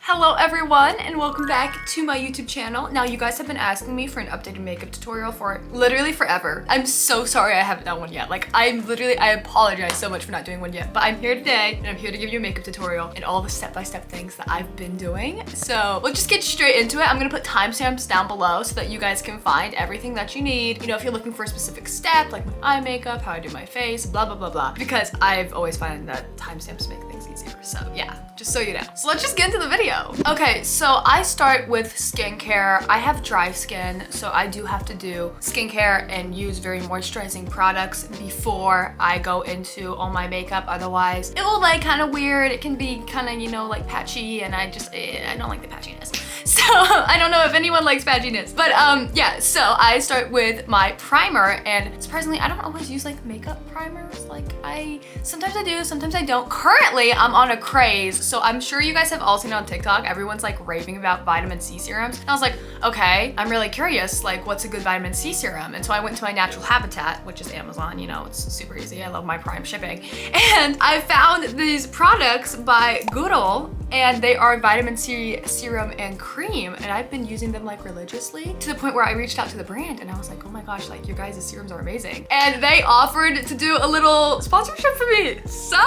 Hello everyone and welcome back to my YouTube channel. Now you guys have been asking me for an updated makeup tutorial for literally forever. I'm so sorry I haven't done one yet. Like I apologize so much for not doing one yet, but I'm here today and I'm here to give you a makeup tutorial and all the step-by-step things that I've been doing. So we'll just get straight into it. I'm gonna put timestamps down below so that you guys can find everything that you need. You know, if you're looking for a specific step, like my eye makeup, how I do my face, blah, blah, blah, blah. Because I've always found that timestamps make things easier. So yeah, just so you know. So let's just get into the video. Okay, so I start with skincare. I have dry skin, so I do have to do skincare and use very moisturizing products before I go into all my makeup. Otherwise, it will like kind of weird. It can be kind of, you know, like patchy, and I don't like the patchiness. So I don't know if anyone likes patchiness, but yeah, so I start with my primer, and surprisingly, I don't always use like makeup primers. Like sometimes I do, sometimes I don't. Currently, I'm on a craze, so I'm sure you guys have all seen on TikTok, everyone's like raving about vitamin C serums. And I was like, okay, I'm really curious, like what's a good vitamin C serum? And so I went to my natural habitat, which is Amazon, you know, it's super easy. I love my Prime shipping. And I found these products by Goodle, and they are vitamin C serum and cream, and I've been using them like religiously to the point where I reached out to the brand and I was like, oh my gosh, like your guys' serums are amazing. And they offered to do a little sponsorship for me. So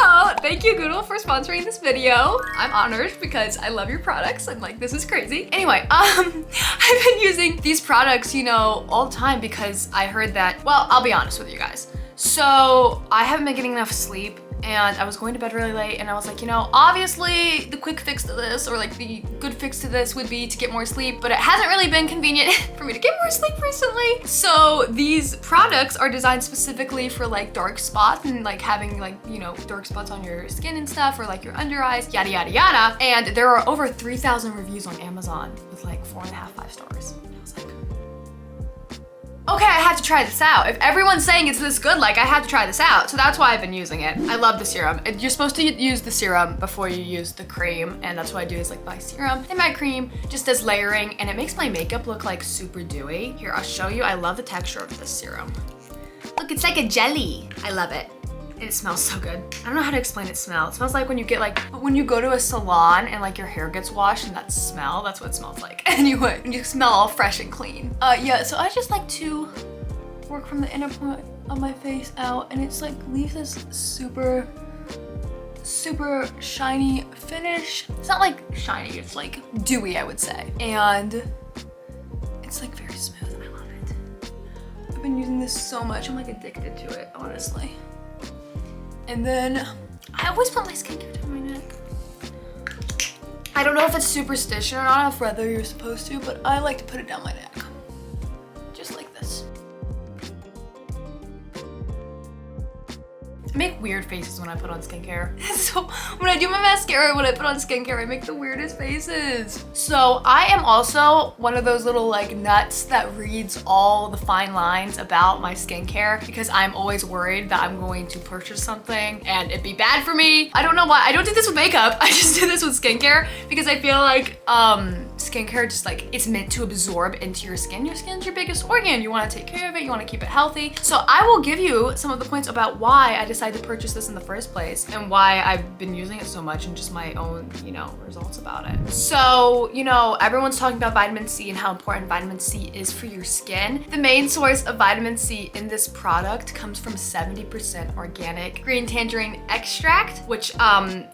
thank you, Goodle, for sponsoring this video. I'm honored because I love your products and like this is crazy. Anyway, I've been using these products, you know, all the time because I heard that, well, I'll be honest with you guys. So I haven't been getting enough sleep, and I was going to bed really late, and I was like, you know, obviously the quick fix to this, or like the good fix to this, would be to get more sleep, but it hasn't really been convenient for me to get more sleep recently. So these products are designed specifically for like dark spots and like having like, you know, dark spots on your skin and stuff, or like your under eyes, yada, yada, yada. And there are over 3,000 reviews on Amazon with like 4.5, 5 stars. Okay, I have to try this out. If everyone's saying it's this good, like I have to try this out. So that's why I've been using it. I love the serum. You're supposed to use the serum before you use the cream, and that's what I do, is like buy serum and my cream just as layering, and it makes my makeup look like super dewy. Here, I'll show you. I love the texture of this serum. Look, it's like a jelly. I love it. And it smells so good. I don't know how to explain its smell. It smells like when you get like, when you go to a salon and like your hair gets washed, and that smell, that's what it smells like. Anyway, you smell all fresh and clean. Yeah, so I just like to work from the inner part of my face out, and it's like leaves this super shiny finish. It's not like shiny, it's like dewy, I would say. And it's like very smooth, I love it. I've been using this so much, I'm like addicted to it, honestly. And then I always put my skincare down my neck. I don't know if it's superstition or not, if whether you're supposed to, but I like to put it down my neck. Just like this. I make weird faces when I put on skincare. So when I do my mascara, when I put on skincare, I make the weirdest faces. So I am also one of those little like nuts that reads all the fine lines about my skincare, because I'm always worried that I'm going to purchase something and it'd be bad for me. I don't know why. I don't do this with makeup. I just do this with skincare because I feel like skincare just like, it's meant to absorb into your skin. Your skin's your biggest organ. You want to take care of it. You want to keep it healthy. So I will give you some of the points about why I decided to purchase this in the first place and why I've been using it so much, and just my own, you know, results about it. So, you know, everyone's talking about vitamin C and how important vitamin C is for your skin. The main source of vitamin C in this product comes from 70% organic green tangerine extract, which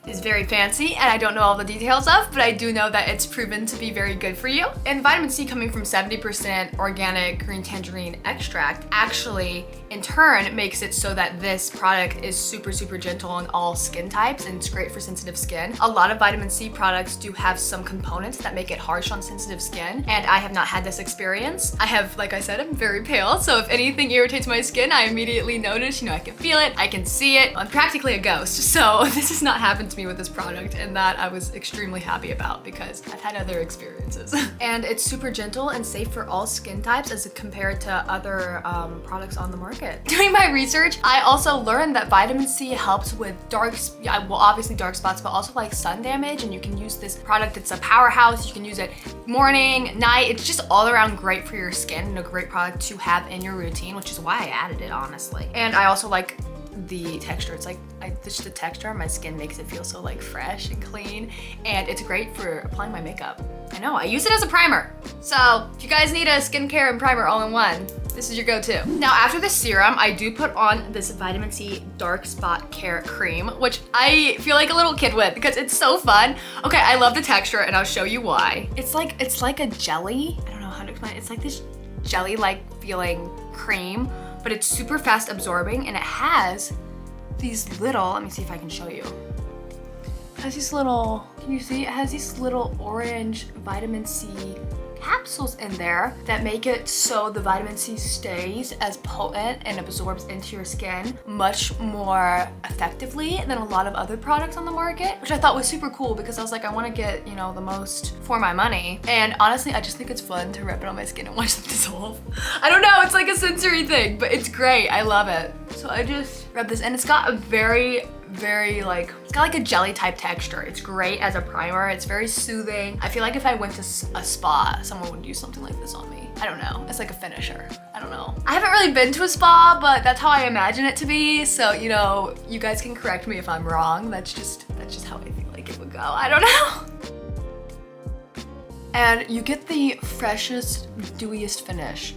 is very fancy and I don't know all the details of, but I do know that it's proven to be very good for you. And vitamin C coming from 70% organic green tangerine extract actually in turn makes it so that this product is super gentle on all skin types, and it's great for sensitive skin. A lot of vitamin C products do have some components that make it harsh on sensitive skin, and I have not had this experience. I have, like I said, I'm very pale, so if anything irritates my skin, I immediately notice, you know, I can feel it, I can see it. I'm practically a ghost, so this has not happened to me with this product, and that I was extremely happy about because I've had other experiences. And it's super gentle and safe for all skin types as compared to other products on the market. Doing my research, I also learned that vitamin C helps with obviously dark spots, but also like sun damage, and you can use this product. It's a powerhouse. You can use it morning, night. It's just all around great for your skin and a great product to have in your routine, which is why I added it, honestly. And I also like the texture. It's like, just the texture on my skin makes it feel so like fresh and clean, and it's great for applying my makeup. I know, I use it as a primer. So if you guys need a skincare and primer all in one, this is your go-to. Now after the serum, I do put on this vitamin C dark spot care cream, which I feel like a little kid with because it's so fun. Okay, I love the texture and I'll show you why. It's like a jelly. I don't know how to explain it. It's like this jelly-like feeling cream, but it's super fast absorbing, and it has these little, let me see if I can show you. It has these little, can you see? It has these little orange vitamin C capsules in there that make it so the vitamin C stays as potent and absorbs into your skin much more effectively than a lot of other products on the market, which I thought was super cool because I was like, I want to get, you know, the most for my money. And honestly, I just think it's fun to rub it on my skin and watch them dissolve. I don't know, it's like a sensory thing, but it's great. I love it. So I just rub this, and it's got a very like, it's got like a jelly type texture. It's great as a primer. It's very soothing. I feel like if I went to a spa, someone would use something like this on me. I don't know. It's like a finisher. I don't know. I haven't really been to a spa, but that's how I imagine it to be. So, you know, you guys can correct me if I'm wrong. That's just how I feel like it would go. I don't know. And you get the freshest, dewiest finish,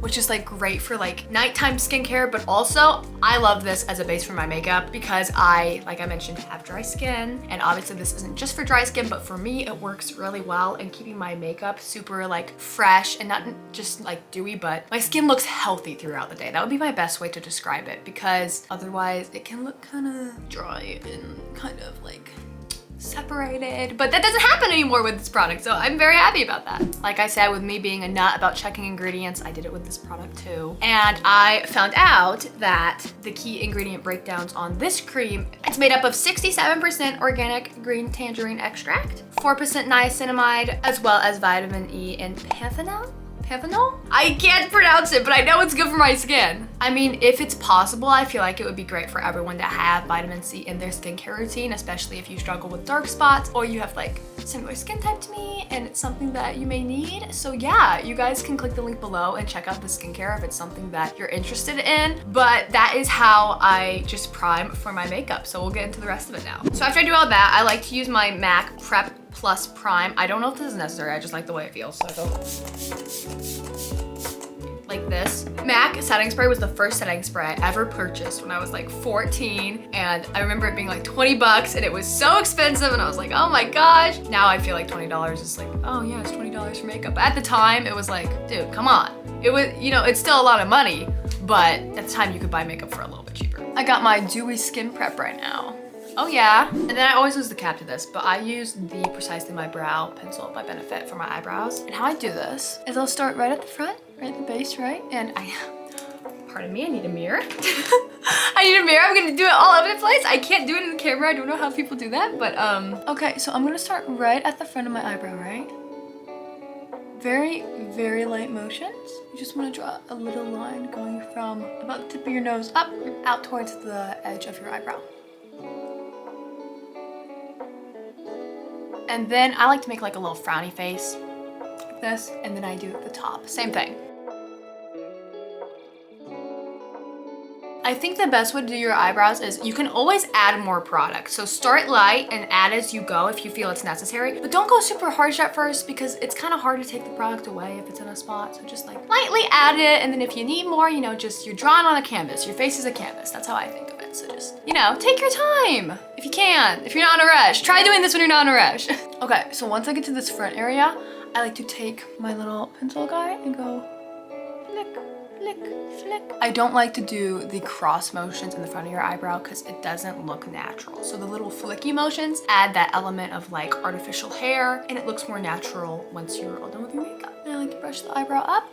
which is like great for like nighttime skincare, but also I love this as a base for my makeup because like I mentioned, have dry skin. And obviously this isn't just for dry skin, but for me, it works really well in keeping my makeup super like fresh and not just like dewy, but my skin looks healthy throughout the day. That would be my best way to describe it, because otherwise it can look kind of dry and kind of like separated, but that doesn't happen anymore with this product, so I'm very happy about that. Like I said, with me being a nut about checking ingredients, I did it with this product too. And I found out that the key ingredient breakdowns on this cream, it's made up of 67% organic green tangerine extract, 4% niacinamide, as well as vitamin E and panthenol? I can't pronounce it, but I know it's good for my skin. I mean, if it's possible, I feel like it would be great for everyone to have vitamin C in their skincare routine, especially if you struggle with dark spots or you have like similar skin type to me and it's something that you may need. So yeah, you guys can click the link below and check out the skincare if it's something that you're interested in. But that is how I just prime for my makeup. So we'll get into the rest of it now. So after I do all that, I like to use my MAC Prep Plus Prime. I don't know if this is necessary, I just like the way it feels, so I go like this. MAC setting spray was the first setting spray I ever purchased when I was like 14, and I remember it being like 20 bucks and it was so expensive, and I was like, oh my gosh. Now I feel like $20 is like, oh yeah, it's $20 for makeup. But at the time it was like, dude, come on. It was, you know, it's still a lot of money, but at the time you could buy makeup for a little bit cheaper. I got my dewy skin prep right now. Oh yeah. And then I always lose the cap to this, but I use the Precisely My Brow pencil by Benefit for my eyebrows. And how I do this is I'll start right at the front, right at the base, right? And pardon me, I need a mirror. I need a mirror, I'm gonna do it all over the place. I can't do it in the camera, I don't know how people do that, but okay, so I'm gonna start right at the front of my eyebrow, right? Very, very light motions. You just wanna draw a little line going from about the tip of your nose up, out towards the edge of your eyebrow. And then I like to make like a little frowny face, like this, and then I do the top, same thing. I think the best way to do your eyebrows is you can always add more product. So start light and add as you go if you feel it's necessary, but don't go super harsh at first because it's kind of hard to take the product away if it's in a spot. So just like lightly add it, and then if you need more, you know, just you're drawing on a canvas. Your face is a canvas. That's how I think of it. So just, you know, take your time if you can, if you're not in a rush. Try doing this when you're not in a rush. Okay, so once I get to this front area, I like to take my little pencil guy and go flick, flick, flick. I don't like to do the cross motions in the front of your eyebrow because it doesn't look natural. So the little flicky motions add that element of like artificial hair, and it looks more natural once you're all done with your makeup. And I like to brush the eyebrow up.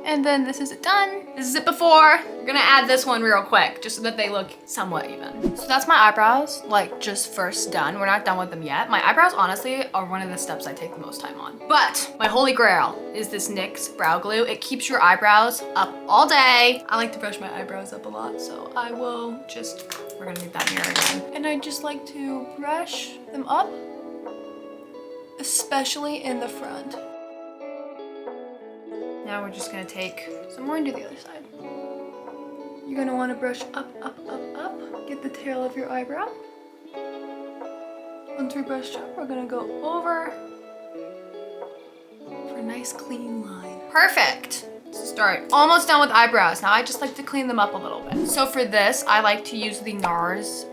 And then this is it done. This is it before. I'm gonna add this one real quick just so that they look somewhat even. So that's my eyebrows, like just first done. We're not done with them yet. My eyebrows honestly are one of the steps I take the most time on. But my holy grail is this NYX brow glue. It keeps your eyebrows up all day. I like to brush my eyebrows up a lot, so I will just, we're gonna need that mirror again. And I just like to brush them up, especially in the front. Now we're just gonna take some more and do the other side. You're gonna wanna brush up, up, up, up. Get the tail of your eyebrow. Once we brushed up, we're gonna go over for a nice clean line. Perfect. Start. Almost done with eyebrows. Now I just like to clean them up a little bit. So for this, I like to use the NARS,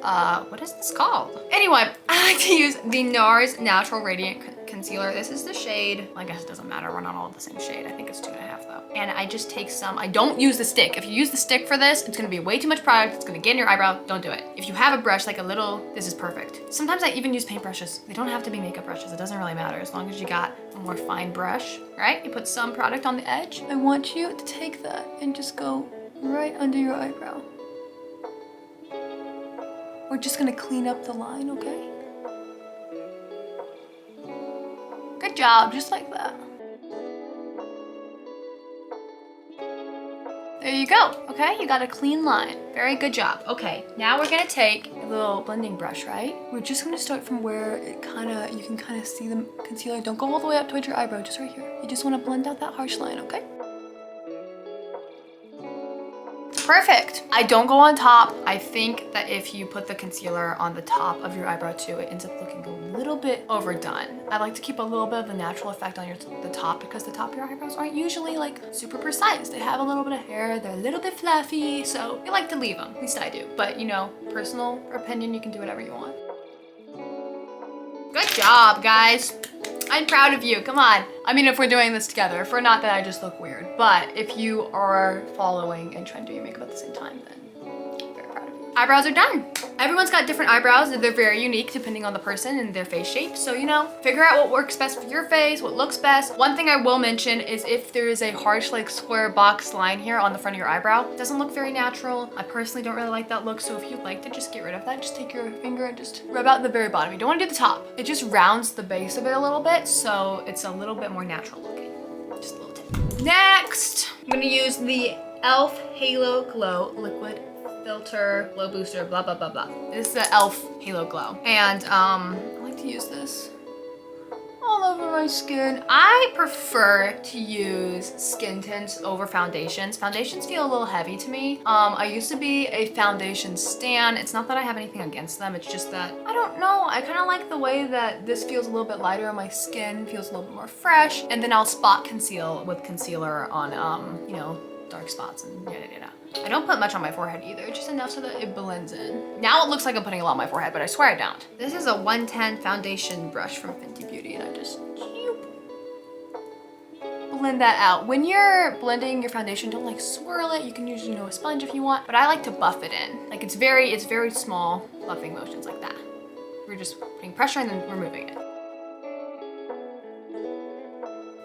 what is this called? Anyway, I like to use the NARS Natural Radiant Concealer. This is the shade, I guess it doesn't matter, we're not all the same shade. I think it's 2.5 though. And I just take some, I don't use the stick. If you use the stick for this, it's gonna be way too much product. It's gonna get in your eyebrow, don't do it. If you have a brush, like a little, this is perfect. Sometimes I even use paintbrushes. They don't have to be makeup brushes. It doesn't really matter as long as you got a more fine brush, right? You put some product on the edge. I want you to take that and just go right under your eyebrow. We're just gonna clean up the line, okay? Good job, just like that. There you go, okay? You got a clean line. Very good job. Okay, now we're gonna take a little blending brush, right? We're just gonna start from where you can kind of see the concealer. Don't go all the way up towards your eyebrow, just right here. You just wanna blend out that harsh line, okay? Perfect. I don't go on top. I think that if you put the concealer on the top of your eyebrow too, it ends up looking a little bit overdone. I like to keep a little bit of the natural effect on the top because the top of your eyebrows aren't usually like super precise. They have a little bit of hair, they're a little bit fluffy, so I like to leave them, at least I do. But you know, personal opinion, you can do whatever you want. Good job, guys. I'm proud of you, come on. I mean, if we're doing this together, if we're not, then I just look weird. But if you are following and trying to do your makeup at the same time, then I'm very proud of you. Eyebrows are done. Everyone's got different eyebrows. They're very unique depending on the person and their face shape. So, you know, figure out what works best for your face, what looks best. One thing I will mention is if there is a harsh, like square box line here on the front of your eyebrow, it doesn't look very natural. I personally don't really like that look. So if you'd like to just get rid of that, just take your finger and just rub out the very bottom. You don't want to do the top. It just rounds the base of it a little bit. So it's a little bit more natural looking. Just a little tip. Next, I'm gonna use the e.l.f. Halo Glow Liquid Filter Glow Booster, blah, blah, blah, blah. This is the e.l.f. Halo Glow. And I like to use this all over my skin. I prefer to use skin tints over foundations. Foundations feel a little heavy to me. I used to be a foundation stan. It's not that I have anything against them. It's just that, I don't know. I kind of like the way that this feels a little bit lighter on my skin, feels a little bit more fresh. And then I'll spot conceal with concealer on, you know, dark spots and yada yada. I don't put much on my forehead either, just enough so that it blends in. Now it looks like I'm putting a lot on my forehead, but I swear I don't. This is a 110 foundation brush from Fenty Beauty, and I just blend that out. When you're blending your foundation, don't like swirl it. You can use, you know, a sponge if you want, but I like to buff it in. Like it's very small buffing motions like that. We're just putting pressure and then removing it.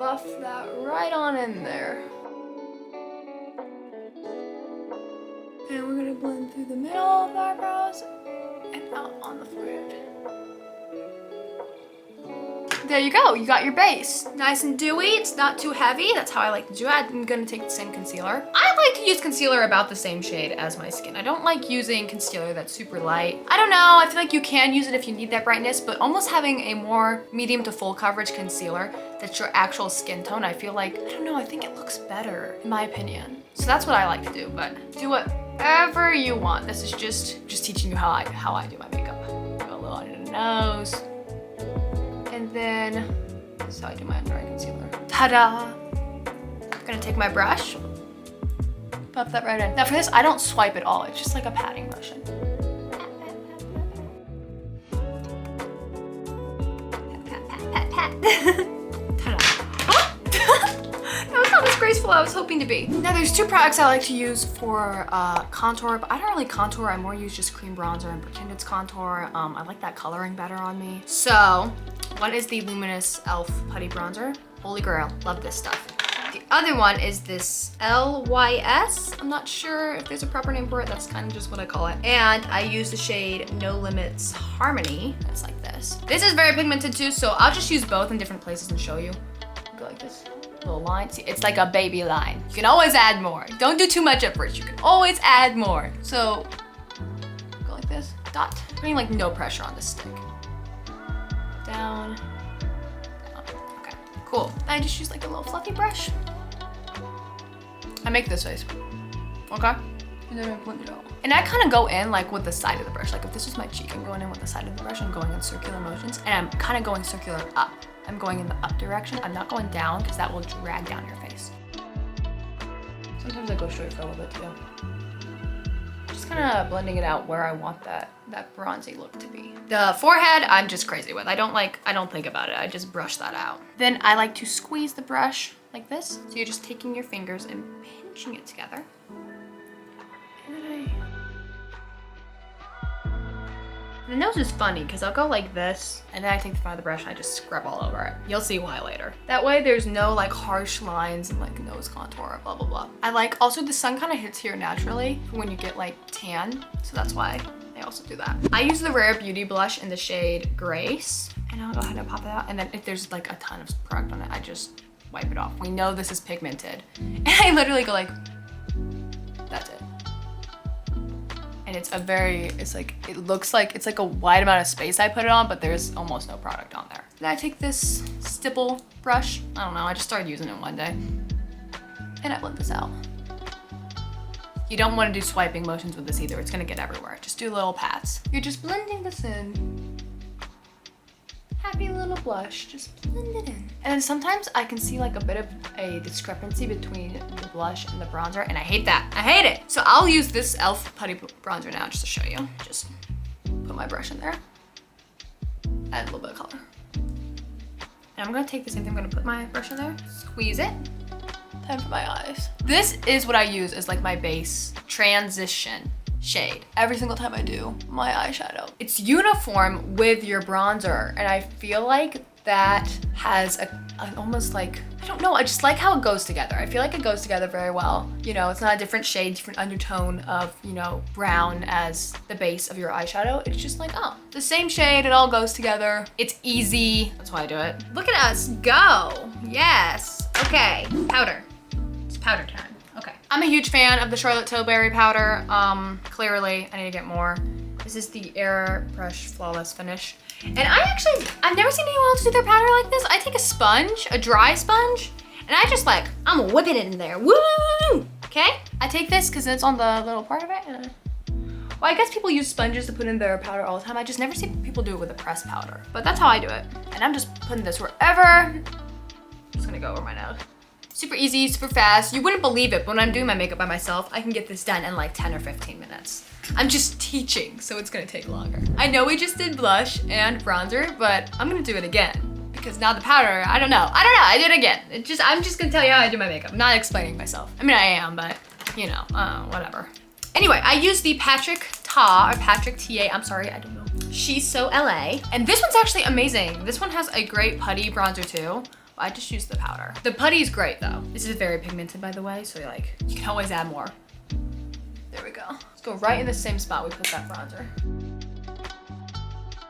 Buff that right on in there. And we're gonna blend through the middle of the eyebrows and out on the forehead. There you go, you got your base. Nice and dewy, it's not too heavy. That's how I like to do it. I'm gonna take the same concealer. I like to use concealer about the same shade as my skin. I don't like using concealer that's super light. I don't know, I feel like you can use it if you need that brightness, but almost having a more medium to full coverage concealer that's your actual skin tone, I feel like, I don't know, I think it looks better, in my opinion. So that's what I like to do, but do whatever you want. This is just teaching you how I do my makeup. Go a little under the nose. And then, this is how I do my under eye concealer. Ta-da! I'm gonna take my brush, buff that right in. Now for this, I don't swipe at all. It's just like a patting motion. Pat, pat, pat, pat, pat. Graceful I was hoping to be. Now there's two products I like to use for contour, but I don't really contour. I more use just cream bronzer and pretend it's contour. I like that coloring better on me. So one is the Luminous e.l.f. Putty Bronzer. Holy grail, love this stuff. The other one is this LYS. I'm not sure if there's a proper name for it. That's kind of just what I call it. And I use the shade No Limits Harmony. It's like this. This is very pigmented too, so I'll just use both in different places and show you. Go like this. Little line. See, it's like a baby line. You can always add more. Don't do too much at first. You can always add more. So go like this. Dot. Putting like no pressure on the stick. Down. Okay, cool. I just use like a little fluffy brush. I make this face. Okay. And then I blend it out. And I kind of go in like with the side of the brush. Like if this was my cheek, I'm going in with the side of the brush. I'm going in circular motions and I'm kind of going circular up. I'm going in the up direction. I'm not going down because that will drag down your face. Sometimes I go straight for a little bit too. Just kind of blending it out where I want that bronzy look to be. The forehead, I'm just crazy with. I don't think about it. I just brush that out. Then I like to squeeze the brush like this. So you're just taking your fingers and pinching it together. The nose is funny because I'll go like this and then I take the front of the brush and I just scrub all over it. You'll see why later. That way there's no like harsh lines and like nose contour, blah, blah, blah. I like, also the sun kind of hits here naturally when you get like tan. So that's why I also do that. I use the Rare Beauty blush in the shade Grace and I'll go ahead and pop it out. And then if there's like a ton of product on it, I just wipe it off. We know this is pigmented. And I literally go like, that's it. And it looks like it's like a wide amount of space I put it on, but there's almost no product on there. Then I take this stipple brush. I don't know, I just started using it one day. And I blend this out. You don't want to do swiping motions with this either. It's gonna get everywhere. Just do little pats. You're just blending this in. Happy little blush, just blend it in. And then sometimes I can see like a bit of a discrepancy between the blush and the bronzer, and I hate that. I hate it. So I'll use this e.l.f. putty bronzer now just to show you. Just put my brush in there, add a little bit of color. And I'm gonna take the same thing, I'm gonna put my brush in there, squeeze it. Time for my eyes. This is what I use as like my base transition shade every single time I do my eyeshadow. It's uniform with your bronzer, and I feel like that has an almost like, I don't know, I just like how it goes together. I feel like it goes together very well. You know, it's not a different shade, different undertone of, you know, brown as the base of your eyeshadow. It's just like, oh, the same shade, it all goes together. It's easy. That's why I do it. Look at us go. Yes. Okay, powder. It's powder time. Okay. I'm a huge fan of the Charlotte Tilbury powder. Clearly, I need to get more. This is the Airbrush Flawless Finish. And I've never seen anyone else do their powder like this. I take a sponge, a dry sponge, and I just like, I'm whipping it in there. Woo! Okay? I take this because it's on the little part of it. And well, I guess people use sponges to put in their powder all the time. I just never see people do it with a pressed powder. But that's how I do it. And I'm just putting this wherever. I'm just gonna go over my nose. Super easy, super fast. You wouldn't believe it, but when I'm doing my makeup by myself, I can get this done in like 10 or 15 minutes. I'm just teaching, so it's gonna take longer. I know we just did blush and bronzer, but I'm gonna do it again because now the powder, I don't know, I did it again. I'm just gonna tell you how I do my makeup. I'm not explaining myself. I mean, I am, but you know, whatever. Anyway, I use the Patrick Ta, or Patrick TA, I'm sorry, I don't know. She's So LA, and this one's actually amazing. This one has a great putty bronzer too. I just use the powder. The putty is great though. This is very pigmented, by the way, so like, you can always add more. There we go. Let's go right in the same spot we put that bronzer.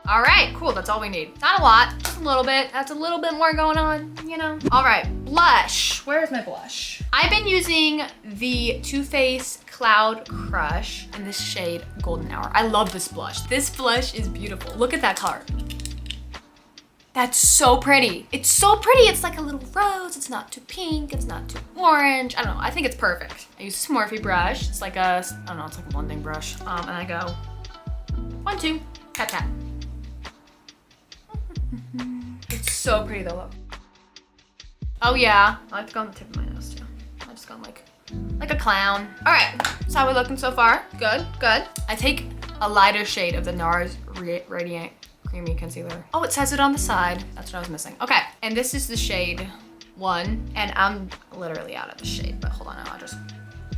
All right, cool, that's all we need. Not a lot, just a little bit. That's a little bit more going on, you know? All right, blush. Where is my blush? I've been using the Too Faced Cloud Crush in this shade Golden Hour. I love this blush. This blush is beautiful. Look at that color. That's so pretty. It's so pretty. It's like a little rose. It's not too pink. It's not too orange. I don't know. I think it's perfect. I use a Morphe brush. It's like a, I don't know, it's like a blending brush. And I go 1, 2, tap, tap. It's so pretty though, look. Oh yeah, I like to go on the tip of my nose too. I just go like a clown. All right, that's how we're looking so far. Good, good. I take a lighter shade of the NARS Radiant Creamy Concealer. Oh, it says it on the side. That's what I was missing. Okay, and this is the shade 1, and I'm literally out of the shade, but hold on, I'll just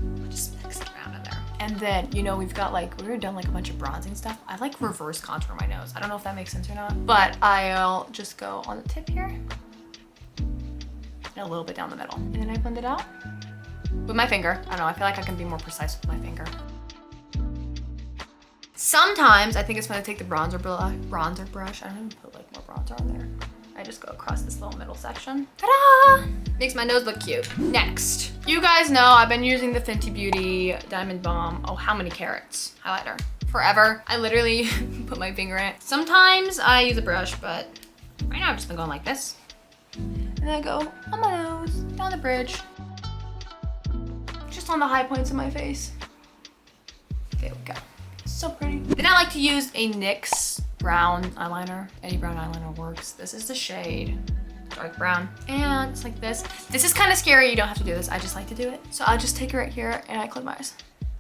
mix it around in there. And then, you know, we've got like, we've done like a bunch of bronzing stuff. I like reverse contour my nose. I don't know if that makes sense or not, but I'll just go on the tip here and a little bit down the middle. And then I blend it out with my finger. I don't know, I feel like I can be more precise with my finger. Sometimes I think it's fun to take the bronzer brush. I don't even put like more bronzer on there. I just go across this little middle section. Ta-da! Makes my nose look cute. Next, you guys know I've been using the Fenty Beauty Diamond Bomb, oh how many carats, highlighter. Forever. I literally put my finger in it. Sometimes I use a brush, but right now I've just been going like this. And then I go on my nose, down the bridge. Just on the high points of my face. There we go. So pretty. Then I like to use a NYX brown eyeliner. Any brown eyeliner works. This is the shade dark brown, and it's like this. This is kind of scary. You don't have to do this. I just like to do it. So I'll just take it right here and I close my eyes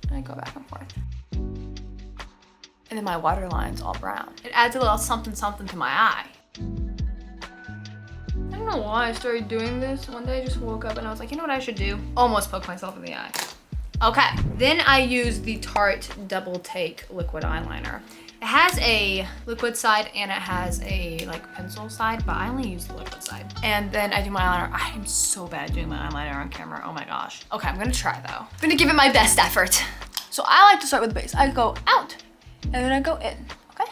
and I go back and forth. And then my waterline's all brown. It adds a little something something to my eye. I don't know why I started doing this. One day I just woke up and I was like, you know what I should do? Almost poke myself in the eye. Okay, then I use the Tarte Double Take liquid eyeliner. It has a liquid side and it has a like pencil side, but I only use the liquid side. And then I do my eyeliner. I am so bad at doing my eyeliner on camera. Oh my gosh. Okay, I'm gonna try though. I'm gonna give it my best effort. So I like to start with the base. I go out and then I go in, okay?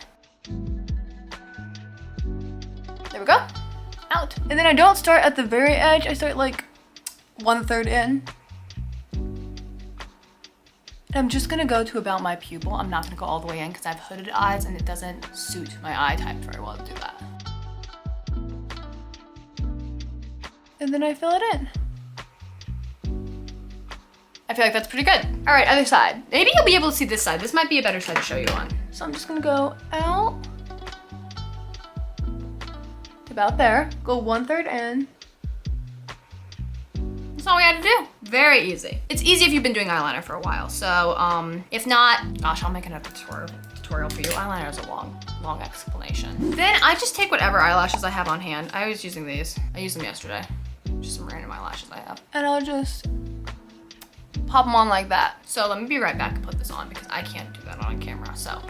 There we go, out. And then I don't start at the very edge. I start like 1/3 in. I'm just gonna go to about my pupil. I'm not gonna go all the way in because I have hooded eyes and it doesn't suit my eye type very well to do that. And then I fill it in. I feel like that's pretty good. All right, other side. Maybe you'll be able to see this side. This might be a better side to show you on. So I'm just gonna go out to about there, go 1/3 in. That's all we had to do. Very easy. It's easy if you've been doing eyeliner for a while. So if not, gosh, I'll make another tutorial for you. Eyeliner is a long explanation. Then I just take whatever eyelashes I have on hand. I was using these. I used them yesterday. Just some random eyelashes I have. And I'll just pop them on like that. So let me be right back and put this on because I can't do that on camera. So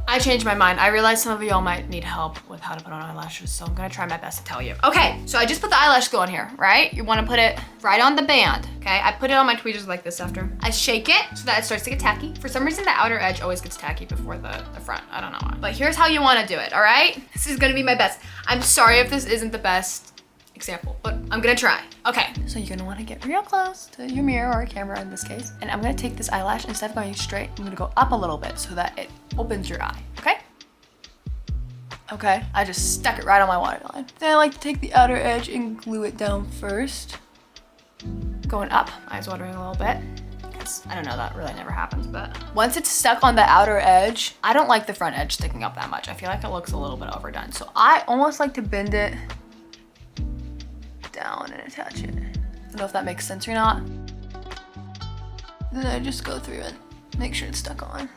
I changed my mind. I realized some of y'all might need help with how to put on eyelashes, so I'm gonna try my best to tell you. Okay, so I just put the eyelash glue on here, right? You wanna put it right on the band, okay? I put it on my tweezers like this after. I shake it so that it starts to get tacky. For some reason, the outer edge always gets tacky before the front. I don't know why. But here's how you wanna do it, all right? This is gonna be my best. I'm sorry if this isn't the best example, but I'm gonna try. Okay, so you're gonna wanna get real close to your mirror or camera in this case. And I'm gonna take this eyelash, instead of going straight, I'm gonna go up a little bit so that it opens your eye, okay? Okay, I just stuck it right on my waterline. Then I like to take the outer edge and glue it down first. Going up, eyes watering a little bit. Because I don't know, that really never happens, but once it's stuck on the outer edge, I don't like the front edge sticking up that much. I feel like it looks a little bit overdone. So I almost like to bend it down and attach it. I don't know if that makes sense or not. Then I just go through and make sure it's stuck on.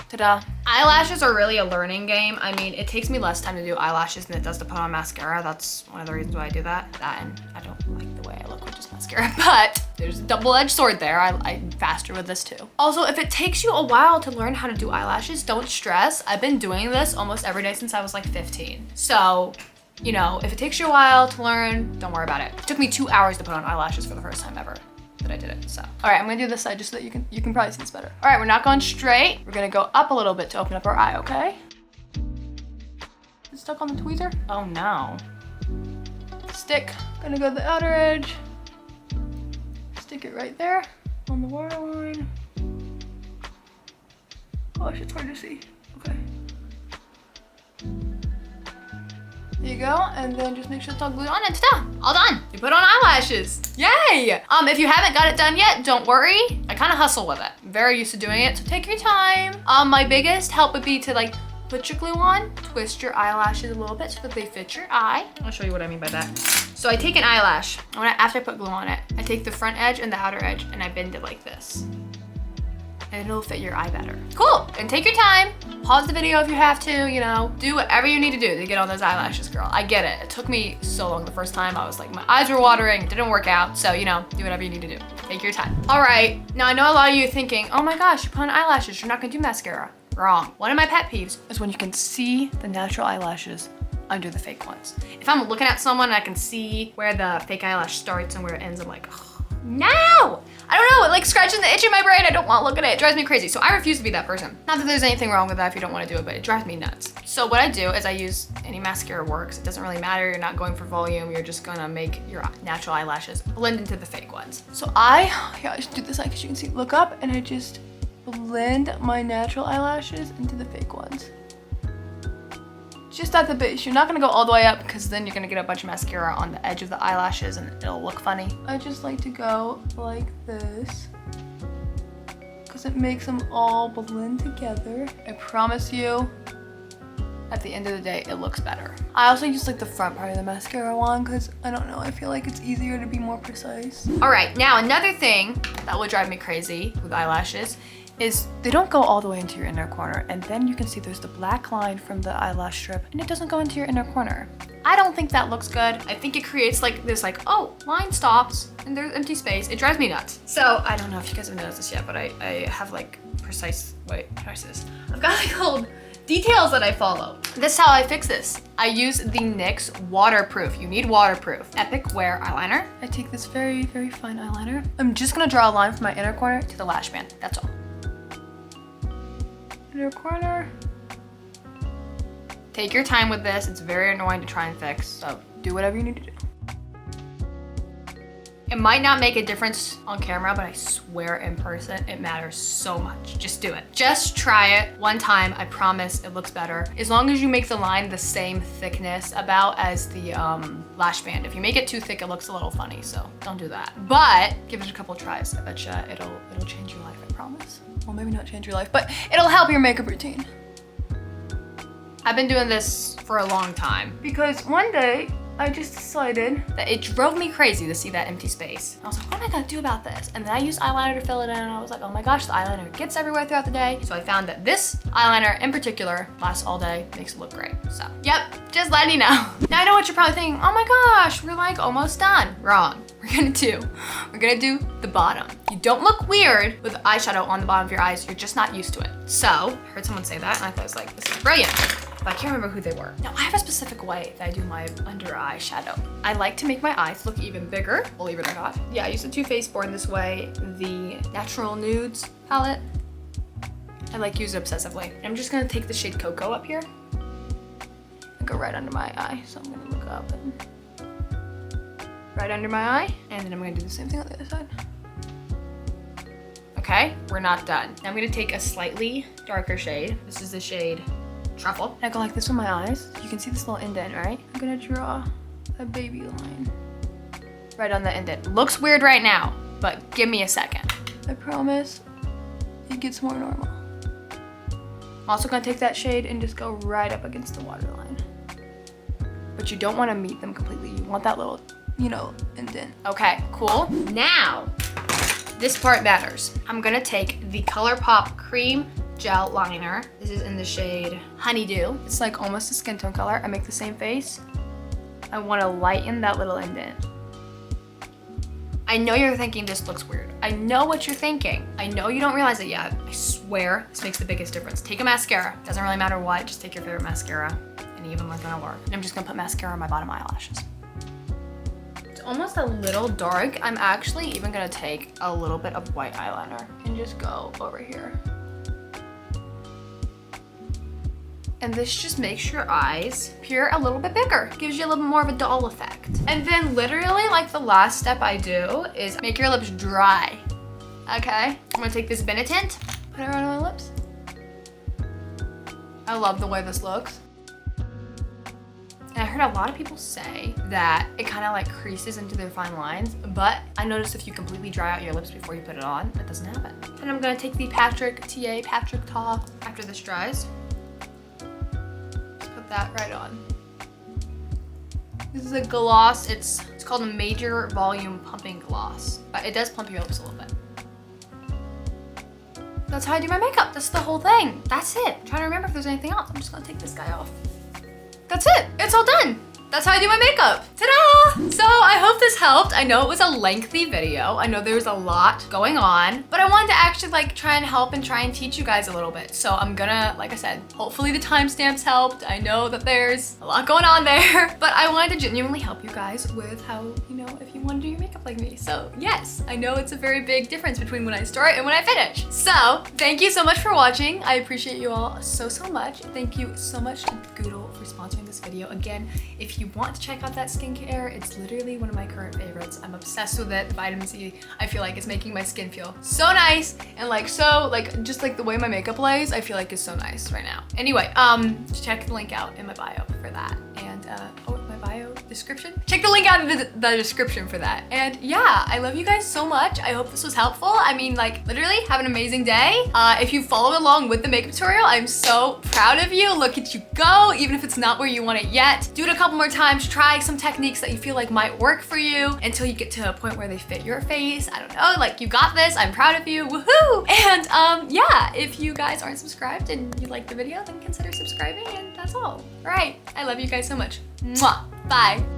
Ta-da. Eyelashes are really a learning game. I mean, it takes me less time to do eyelashes than it does to put on mascara. That's one of the reasons why I do that. That and I don't like the way I look with just mascara, but there's a double-edged sword there. I'm faster with this too. Also, if it takes you a while to learn how to do eyelashes, don't stress. I've been doing this almost every day since I was like 15. So, you know, if it takes you a while to learn, don't worry about it. It took me 2 hours to put on eyelashes for the first time ever that I did it, so. All right, I'm gonna do this side just so that you can probably see this better. All right, we're not going straight. We're gonna go up a little bit to open up our eye, okay? It's stuck on the tweezer? Oh no. Stick, gonna go to the outer edge. Stick it right there on the waterline. Gosh, it's hard to see, okay. There you go, and then just make sure it's all glued on and ta-da, all done. You put on eyelashes, yay! If you haven't got it done yet, don't worry. I kind of hustle with it. I'm very used to doing it, so take your time. My biggest help would be to like put your glue on, twist your eyelashes a little bit so that they fit your eye. I'll show you what I mean by that. So I take an eyelash, after I put glue on it, I take the front edge and the outer edge and I bend it like this. And it'll fit your eye better. Cool, and take your time. Pause the video if you have to, you know, do whatever you need to do to get on those eyelashes, girl. I get it. It took me so long the first time. I was like, my eyes were watering, it didn't work out. So, you know, do whatever you need to do. Take your time. All right, now I know a lot of you are thinking, oh my gosh, you put on eyelashes, you're not gonna do mascara. Wrong. One of my pet peeves is when you can see the natural eyelashes under the fake ones. If I'm looking at someone and I can see where the fake eyelash starts and where it ends, I'm like, oh, no! I don't know, it like scratches the itch in my brain. I don't want to look at it. It drives me crazy. So I refuse to be that person. Not that there's anything wrong with that if you don't want to do it, but it drives me nuts. So what I do is I use any mascara works. It doesn't really matter. You're not going for volume. You're just gonna make your natural eyelashes blend into the fake ones. So I just do this because you can see, look up and I just blend my natural eyelashes into the fake ones. Just at the base. You're not gonna go all the way up because then you're gonna get a bunch of mascara on the edge of the eyelashes and it'll look funny. I just like to go like this, because it makes them all blend together. I promise you, at the end of the day, it looks better. I also use like the front part of the mascara one because I don't know, I feel like it's easier to be more precise. All right, now another thing that will drive me crazy with eyelashes is they don't go all the way into your inner corner, and then you can see there's the black line from the eyelash strip and it doesn't go into your inner corner. I don't think that looks good. I think it creates like this like, oh, line stops and there's empty space. It drives me nuts. So I don't know if you guys have noticed this yet, but I have like precise, wait, how do I say this? I've got like little details that I follow. This is how I fix this. I use the NYX waterproof. You need waterproof Epic Wear eyeliner. I take this very, very fine eyeliner. I'm just gonna draw a line from my inner corner to the lash band. That's all. Inner corner. Take your time with this. It's very annoying to try and fix, so do whatever you need to do. It might not make a difference on camera, but I swear in person, it matters so much. Just do it. Just try it one time. I promise it looks better. As long as you make the line the same thickness about as the lash band. If you make it too thick, it looks a little funny, so don't do that. But give it a couple tries. I bet you it'll change your life, I promise. Well, maybe not change your life, but it'll help your makeup routine. I've been doing this for a long time because one day I just decided that it drove me crazy to see that empty space. I was like, what am I gonna do about this? And then I used eyeliner to fill it in and I was like, oh my gosh, the eyeliner gets everywhere throughout the day. So I found that this eyeliner in particular lasts all day, makes it look great. So, yep, just letting you know. Now I know what you're probably thinking, oh my gosh, we're like almost done. Wrong. We're gonna do the bottom. You don't look weird with eyeshadow on the bottom of your eyes, you're just not used to it. So, I heard someone say that and I thought it was like, this is brilliant. But I can't remember who they were. Now I have a specific way that I do my under eye shadow. I like to make my eyes look even bigger, believe it or not. Yeah, I use the Too Faced Born This Way, the Natural Nudes palette. I like use it obsessively. I'm just gonna take the shade Cocoa up here and go right under my eye. So I'm gonna look up and right under my eye, and then I'm gonna do the same thing on the other side. Okay, we're not done. Now I'm gonna take a slightly darker shade. This is the shade Truffle. I go like this with my eyes. You can see this little indent, right? I'm gonna draw a baby line right on the indent. Looks weird right now, but give me a second. I promise it gets more normal. I'm also gonna take that shade and just go right up against the waterline. But you don't wanna meet them completely. You want that little, you know, indent. Okay, cool. Now, this part matters. I'm gonna take the ColourPop Cream Gel Liner. This is in the shade Honeydew. It's like almost a skin tone color. I make the same face. I wanna lighten that little indent. I know you're thinking this looks weird. I know what you're thinking. I know you don't realize it yet. I swear this makes the biggest difference. Take a mascara. Doesn't really matter what, just take your favorite mascara. Any of them are gonna work. And I'm just gonna put mascara on my bottom eyelashes. It's almost a little dark. I'm actually even gonna take a little bit of white eyeliner and just go over here. And this just makes your eyes appear a little bit bigger. Gives you a little bit more of a doll effect. And then literally like the last step I do is make your lips dry. Okay, I'm gonna take this Benetint, put it around my lips. I love the way this looks. And I heard a lot of people say that it kind of like creases into their fine lines, but I noticed if you completely dry out your lips before you put it on, that doesn't happen. And I'm gonna take the Patrick Ta after this dries. That right on. This is a gloss. It's called a Major Volume Pumping Gloss, but it does plump your lips a little bit. That's how I do my makeup. That's the whole thing. That's it. I'm trying to remember if there's anything else. I'm just gonna take this guy off. That's it. It's all done. That's how I do my makeup. Ta-da! So I hope this helped. I know it was a lengthy video. I know there was a lot going on, but I wanted to actually like try and help and try and teach you guys a little bit. So I'm gonna, like I said, hopefully the timestamps helped. I know that there's a lot going on there, but I wanted to genuinely help you guys with how, you know, if you want to do your makeup like me. So yes, I know it's a very big difference between when I start and when I finish. So thank you so much for watching. I appreciate you all so much. Thank you so much to Goodle for sponsoring this video. Again, if you want to check out that skincare, it's literally one of my current favorites. I'm obsessed with it. The vitamin C, I feel like, is making my skin feel so nice and like so like just like the way my makeup lays, I feel like is so nice right now. Anyway, check the link out in my bio for that. And oh, my bio bio description. Check the link out in the description for that. And yeah, I love you guys so much. I hope this was helpful. I mean, like, literally have an amazing day. If you followed along with the makeup tutorial, I'm so proud of you. Look at you go, even if it's not where you want it yet. Do it a couple more times, try some techniques that you feel like might work for you until you get to a point where they fit your face. I don't know, like, you got this. I'm proud of you, woohoo! And yeah, if you guys aren't subscribed and you like the video, then consider subscribing, and that's all. All right, I love you guys so much. Mwah, bye.